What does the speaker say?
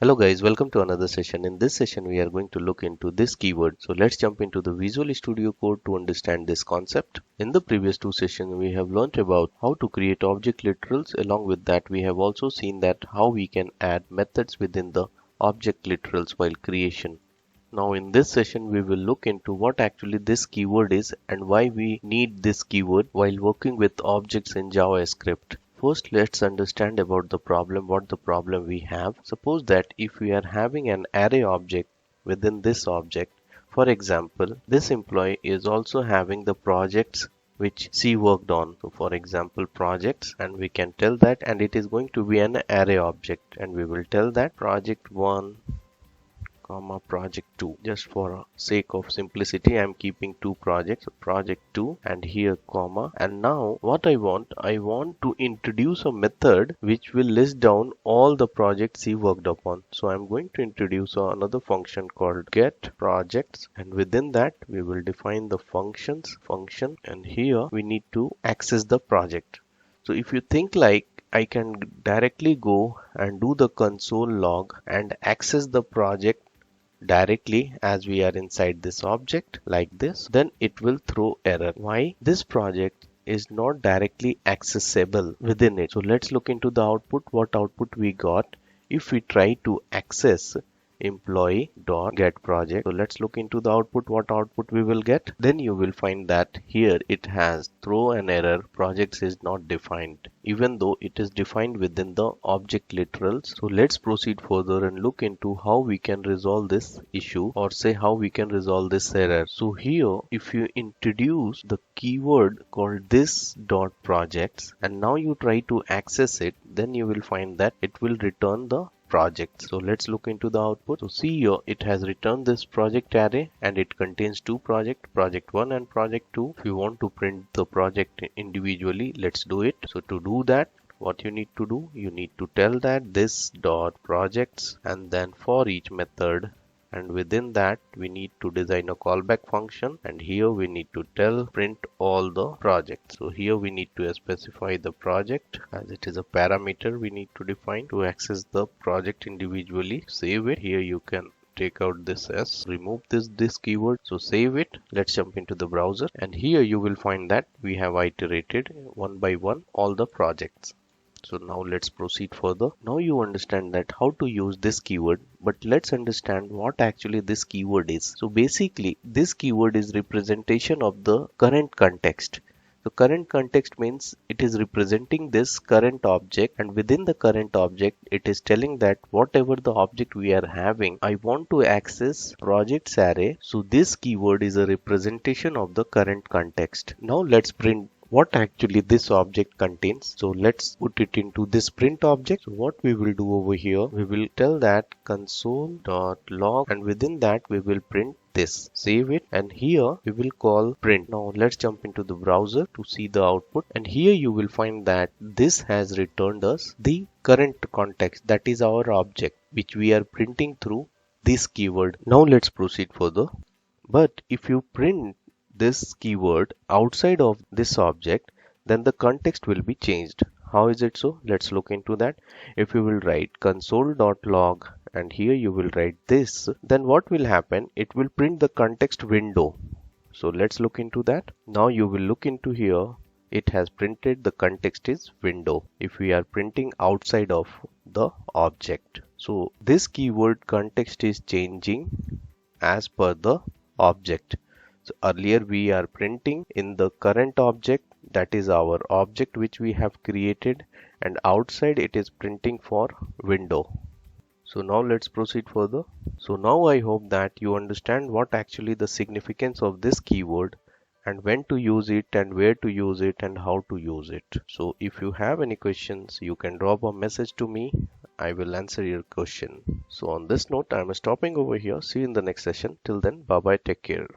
Hello guys, welcome to another session. In this session, we are going to look into this keyword. So let's jump into the Visual Studio Code to understand this concept. In the previous two sessions, we have learned about how to create object literals. Along with that, we have also seen that how we can add methods within the object literals while creation. Now in this session, we will look into what actually this keyword is and why we need this keyword while working with objects in JavaScript. First, let's understand about the problem, what the problem we have. Suppose that if we are having an array object within this object, for example, this employee is also having the projects which C worked on. So for example, projects, and we can tell that, and it is going to be an array object, and we will tell that project 1 comma project 2. Just for sake of simplicity, I'm keeping two projects, project 2 and here comma. And now what I want to introduce a method which will list down all the projects he worked upon. So I'm going to introduce another function called get projects, and within that we will define the function, and here we need to access the project. So if you think like I can directly go and do the console log and access the project directly as we are inside this object like this, then it will throw error. Why? This project is not directly accessible within it. So let's look into the output, what output we got if we try to access employee dot get project. So let's look into the output, what output we will get. Then you will find that here it has throw an error, projects is not defined, even though it is defined within the object literals. So let's proceed further and look into how we can resolve this issue, or say how we can resolve this error. So here if you introduce the keyword called this dot projects and now you try to access it, then you will find that it will return the project. So let's look into the output. So see here it has returned this project array and it contains two projects, project 1 and project 2. If you want to print the project individually, let's do it. So to do that, what you need to do, you need to tell that this dot projects and then for each method, and within that we need to design a callback function, and here we need to tell print all the projects. So here we need to specify the project as it is a parameter we need to define to access the project individually. Save it. Here you can take out this s, remove this keyword. So save it. Let's jump into the browser, and here you will find that we have iterated one by one all the projects. So now let's proceed further. Now you understand that how to use this keyword, but let's understand what actually this keyword is. So basically this keyword is representation of the current context. So current context means it is representing this current object, and within the current object it is telling that whatever the object we are having, I want to access projects array. So this keyword is a representation of the current context. Now let's print what actually this object contains. So let's put it into this print object. So what we will do over here, we will tell that console.log, and within that we will print this. Save it, and here we will call print. Now let's jump into the browser to see the output, and here you will find that this has returned us the current context, that is our object which we are printing through this keyword. Now let's proceed further. But if you print this keyword outside of this object, then the context will be changed. How is it so? Let's look into that. If you will write console.log and here you will write this, then what will happen? It will print the context window. So let's look into that. Now you will look into here. It has printed the context is window if we are printing outside of the object. So this keyword context is changing as per the object. So earlier we are printing in the current object, that is our object which we have created, and outside it is printing for window. So now let's proceed further. So now I hope that you understand what actually the significance of this keyword and when to use it and where to use it and how to use it. So if you have any questions, you can drop a message to me. I will answer your question. So on this note, I am stopping over here. See you in the next session. Till then, bye bye, take care.